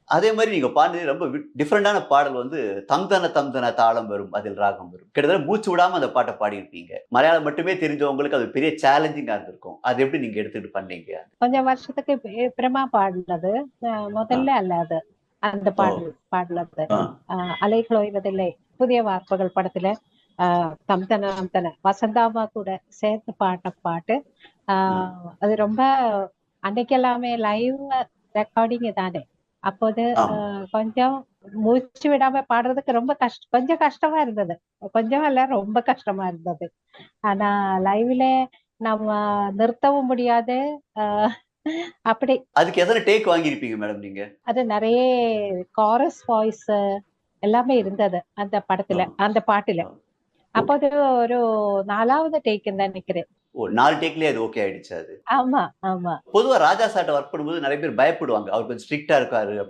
அதே மாரி நீங்க பாடுனது ரொம்ப டிஃபரெண்டான பாடல் வந்து தம்தன தம்தன தாளம் வரும், அதில் ராகம் வரும். கிட்டத்தட்ட மூச்சு விடாம அந்த பாட்ட பாடியிருப்பீங்க. மலையாளம் மட்டுமே தெரிஞ்சவங்களுக்கு அது பெரிய சேலஞ்சிங்கா இருந்திருக்கும். அது எப்படி நீங்க எடுத்துட்டு பண்ணீங்க? கொஞ்சம் வருஷத்துக்கு அப்புறமா பாடினது. ஆ. முதல்ல அல்ல அது. அந்த ஓ! பாடல் பாடினது. ஆ. அலைகள் ஓய்வதில்லை, புதிய வார்ப்புகள் படத்துல தம்தன தம்தன வசந்தாமா கூட சேர்த்து பாடின பாட்டு. ம். அது ரொம்ப அன்னைக்கு எல்லாமே லைவ் ரெக்கார்டிங் தானே. அப்போது ஆமா. கொஞ்சம் மூச்சு விடாம பாடுறதுக்கு ரொம்ப கொஞ்சம் கஷ்டமா இருந்தது. கொஞ்சம் இல்ல, ரொம்ப கஷ்டமா இருந்தது. ஆனா லைவ்ல நம்ம நிறுத்தவும் முடியாது. ஆஹ் அப்படி அதுக்கு எத்தன டேக் வாங்கியிருப்பீங்க மேடம் நீங்க? அது நிறைய காரஸ் வாய்ஸ் எல்லாமே இருந்தது அந்த ஆ. படத்துல, அந்த பாட்டுல. ஆ. அப்போ ஓகே. அது ஒரு 4வது டேக்குன்னு தான் நினைக்கிறேன். ஓ! 4 டேக்லயே அது ஓகே ஆயிடுச்சா அது? ஆமா, ஆமா. பொதுவா ராஜா சார்ட்ட வொர்க் பண்ணும்போது நெறைய பேர் பயப்படுவாங்க. அவர் கொஞ்சம் ஸ்ட்ரிக்ட்டா இருக்காரு அப்படின்னு.